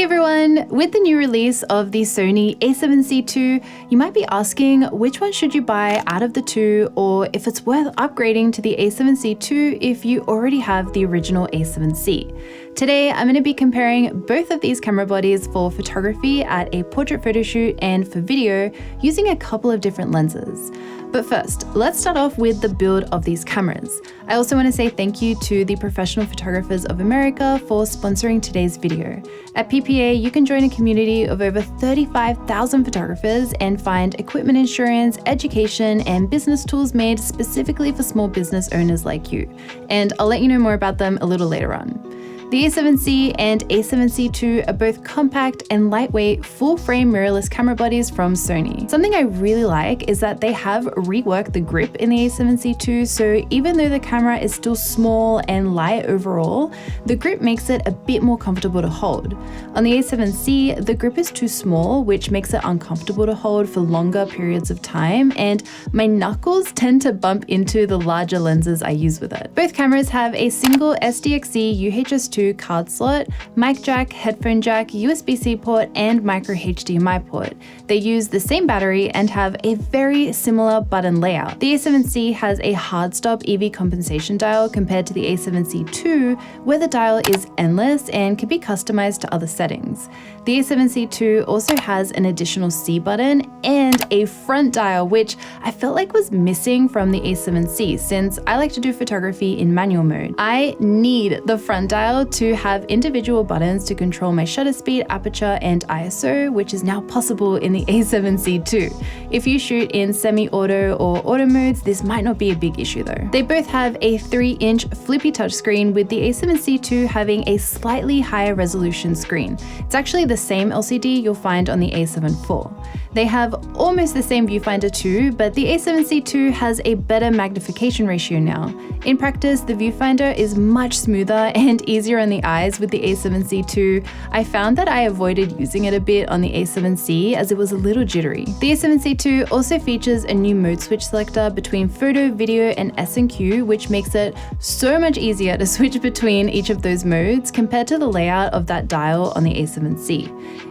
Hey everyone! With the new release of the Sony A7C II, you might be asking which one should you buy out of the two, or if it's worth upgrading to the A7C II if you already have the original A7C. Today, I'm going to be comparing both of these camera bodies for photography at a portrait photo shoot and for video using a couple of different lenses. But first, let's start off with the build of these cameras. I also want to say thank you to the Professional Photographers of America for sponsoring today's video. At PPA, you can join a community of over 35,000 photographers and find equipment insurance, education, and business tools made specifically for small business owners like you. And I'll let you know more about them a little later on. The A7C and A7C II are both compact and lightweight full-frame mirrorless camera bodies from Sony. Something I really like is that they have reworked the grip in the A7C II, so even though the camera is still small and light overall, the grip makes it a bit more comfortable to hold. On the A7C, the grip is too small, which makes it uncomfortable to hold for longer periods of time, and my knuckles tend to bump into the larger lenses I use with it. Both cameras have a single SDXC UHS-2 card slot, mic jack, headphone jack, USB-C port, and micro HDMI port. They use the same battery and have a very similar button layout. The A7C has a hard stop EV compensation dial compared to the A7C II, where the dial is endless and can be customized to other settings. The A7C II also has an additional C button and a front dial, which I felt like was missing from the A7C since I like to do photography in manual mode. I need the front dial to have individual buttons to control my shutter speed, aperture, and ISO, which is now possible in the A7C II. If you shoot in semi-auto or auto modes, this might not be a big issue though. They both have a 3-inch flippy touchscreen, with the A7C II having a slightly higher resolution screen. It's actually the same LCD you'll find on the A7 IV. They have almost the same viewfinder too, but the A7C II has a better magnification ratio now. In practice, the viewfinder is much smoother and easier on the eyes with the A7C II. I found that I avoided using it a bit on the A7C as it was a little jittery. The A7C II also features a new mode switch selector between photo, video, and S&Q, which makes it so much easier to switch between each of those modes compared to the layout of that dial on the A7C.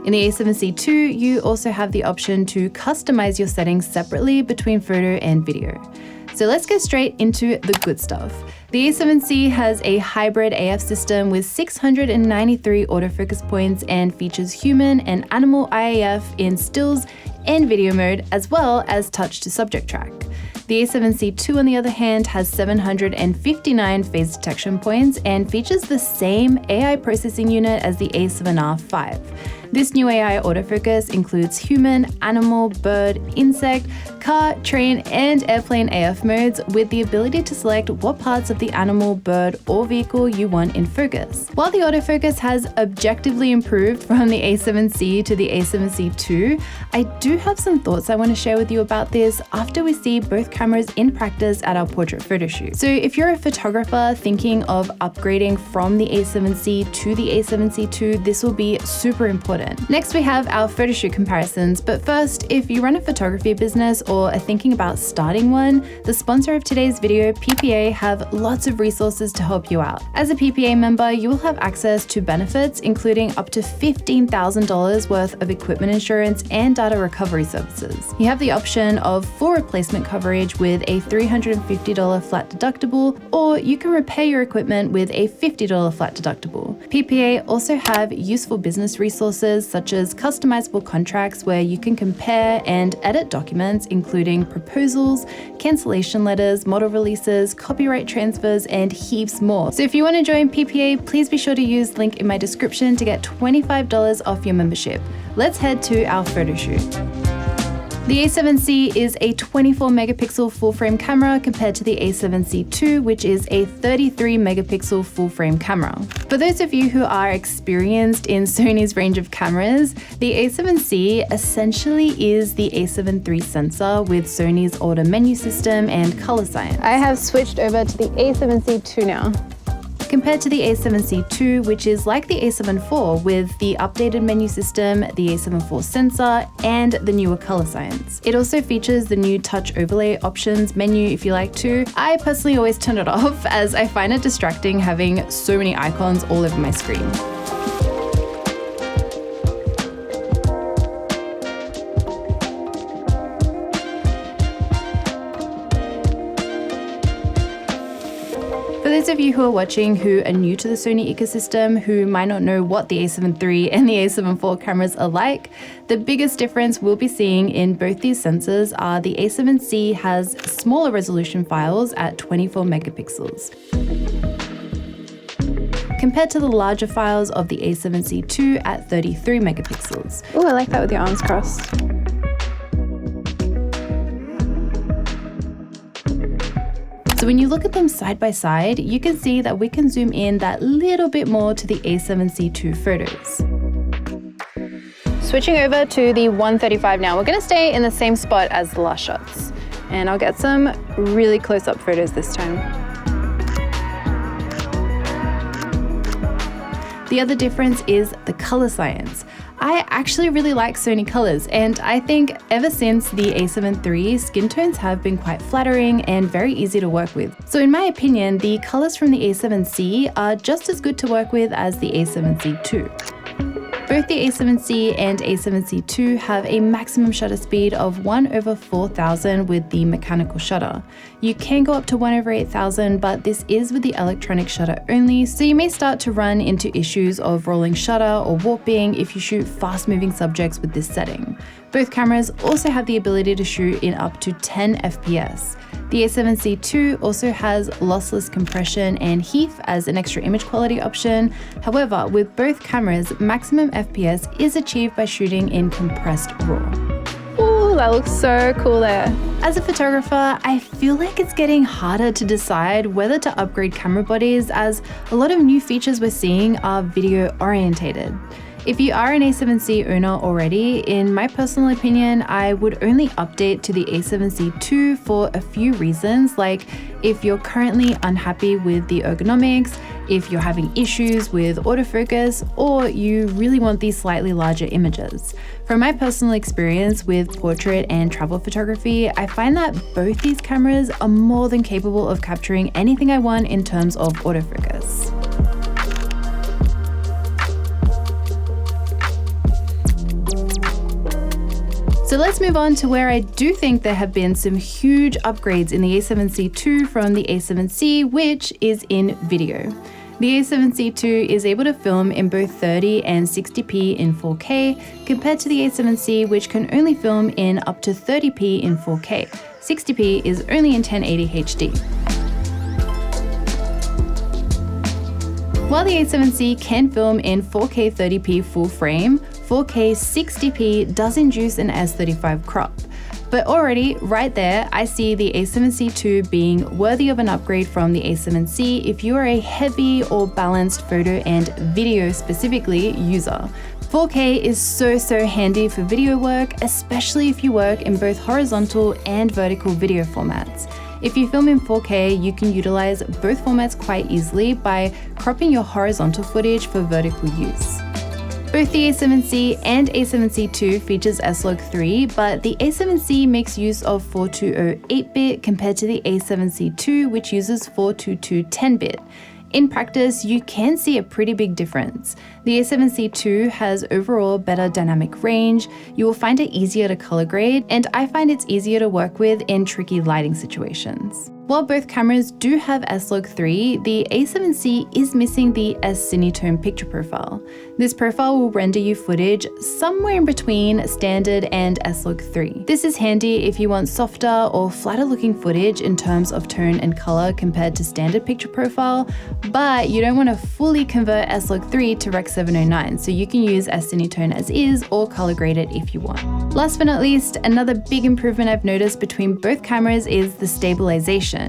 In the A7C II, you also have the option to customize your settings separately between photo and video. So let's get straight into the good stuff. The A7C has a hybrid AF system with 693 autofocus points and features human and animal IAF in stills and video mode, as well as touch to subject track. The A7C II, on the other hand, has 759 phase detection points and features the same AI processing unit as the A7R5. This new AI autofocus includes human, animal, bird, insect, car, train, and airplane AF modes, with the ability to select what parts of the animal, bird, or vehicle you want in focus. While the autofocus has objectively improved from the A7C to the A7C II, I do have some thoughts I want to share with you about this after we see both cameras in practice at our portrait photo shoot. So if you're a photographer thinking of upgrading from the A7C to the A7C II, this will be super important. Next, we have our photo shoot comparisons, but first, if you run a photography business or are thinking about starting one, the sponsor of today's video, PPA, have lots of resources to help you out. As a PPA member, you will have access to benefits including up to $15,000 worth of equipment insurance and data recovery services. You have the option of full replacement coverage with a $350 flat deductible, or you can repair your equipment with a $50 flat deductible. PPA also have useful business resources such as customizable contracts where you can compare and edit documents, including proposals, cancellation letters, model releases, copyright transfers, and heaps more. So if you want to join PPA, please be sure to use the link in my description to get $25 off your membership. Let's head to our photo shoot. The A7C is a 24 megapixel full-frame camera compared to the A7C II, which is a 33 megapixel full-frame camera. For those of you who are experienced in Sony's range of cameras, the A7C essentially is the A7 III sensor with Sony's older menu system and color science. I have switched over to the A7C II now. Compared to the A7C II, which is like the A7 IV with the updated menu system, the A7 IV sensor, and the newer color science. It also features the new touch overlay options menu if you like to. I personally always turn it off as I find it distracting having so many icons all over my screen. those of you who are watching who are new to the Sony ecosystem, who might not know what the A7 III and the A7 IV cameras are like, the biggest difference we'll be seeing in both these sensors are the A7C has smaller resolution files at 24 megapixels, compared to the larger files of the A7C II at 33 megapixels. Oh, I like that with your arms crossed. So when you look at them side by side, you can see that we can zoom in that little bit more to the A7C II photos. Switching over to the 135 now. We're gonna stay in the same spot as the last shots. And I'll get some really close-up photos this time. The other difference is the color science. I actually really like Sony colors, and I think ever since the A7 III, skin tones have been quite flattering and very easy to work with. So in my opinion, the colors from the A7C are just as good to work with as the A7C II. Both the A7C and A7C II have a maximum shutter speed of 1/4000 with the mechanical shutter. You can go up to 1/8000, but this is with the electronic shutter only, so you may start to run into issues of rolling shutter or warping if you shoot fast-moving subjects with this setting. Both cameras also have the ability to shoot in up to 10 FPS. The A7C II also has lossless compression and HEIF as an extra image quality option. However, with both cameras, maximum FPS is achieved by shooting in compressed RAW. Ooh, that looks so cool there. As a photographer, I feel like it's getting harder to decide whether to upgrade camera bodies, as a lot of new features we're seeing are video orientated. If you are an A7C owner already, in my personal opinion, I would only update to the A7C II for a few reasons, like if you're currently unhappy with the ergonomics, if you're having issues with autofocus, or you really want these slightly larger images. From my personal experience with portrait and travel photography, I find that both these cameras are more than capable of capturing anything I want in terms of autofocus. So let's move on to where I do think there have been some huge upgrades in the A7C II from the A7C, which is in video. The A7C II is able to film in both 30 and 60p in 4K, compared to the A7C, which can only film in up to 30p in 4K. 60p is only in 1080 HD. While the A7C can film in 4K 30p full frame, 4K 60p does induce an S35 crop. But already, right there, I see the A7C II being worthy of an upgrade from the A7C if you are a heavy or balanced photo and video specifically user. 4K is so handy for video work, especially if you work in both horizontal and vertical video formats. If you film in 4K, you can utilize both formats quite easily by cropping your horizontal footage for vertical use. Both the A7C and A7C II features S-Log3, but the A7C makes use of 420 8-bit compared to the A7C II, which uses 422 10-bit. In practice, you can see a pretty big difference. The A7C II has overall better dynamic range, you will find it easier to color grade, and I find it's easier to work with in tricky lighting situations. While both cameras do have S-Log3, the A7C is missing the S-Cinetone picture profile. This profile will render you footage somewhere in between standard and S-Log3. This is handy if you want softer or flatter looking footage in terms of tone and color compared to standard picture profile, but you don't want to fully convert S-Log3 to Rec 709, so you can use S-Cinetone as is or color grade it if you want. Last but not least, another big improvement I've noticed between both cameras is the stabilization.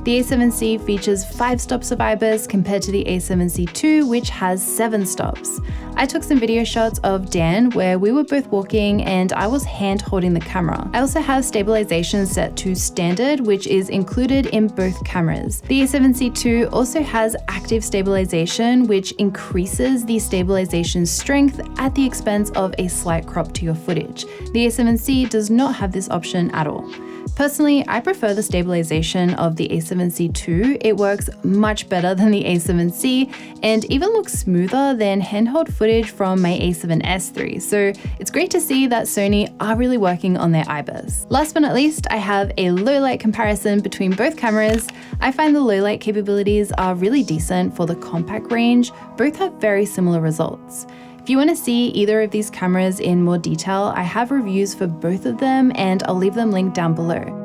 The A7C features 5 stops of IBIS compared to the A7C II, which has 7 stops. I took some video shots of Dan where we were both walking and I was hand holding the camera. I also have stabilization set to standard, which is included in both cameras. The A7C II also has active stabilization, which increases the stabilization strength at the expense of a slight crop to your footage. The A7C does not have this option at all. Personally, I prefer the stabilization of the A7C II. It works much better than the A7C and even looks smoother than handheld footage from my A7S III. So it's great to see that Sony are really working on their IBIS. Last but not least, I have a low light comparison between both cameras. I find the low light capabilities are really decent for the compact range. Both have very similar results. If you want to see either of these cameras in more detail, I have reviews for both of them and I'll leave them linked down below.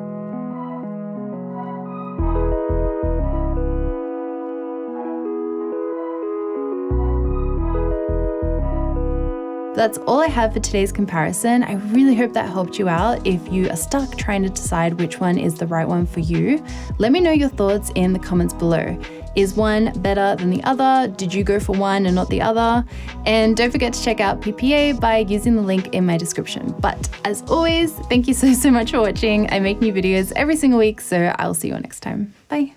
That's all I have for today's comparison. I really hope that helped you out. If you are stuck trying to decide which one is the right one for you, let me know your thoughts in the comments below. Is one better than the other? Did you go for one and not the other? And don't forget to check out PPA by using the link in my description. But as always, thank you so much for watching. I make new videos every single week, so I'll see you all next time. Bye.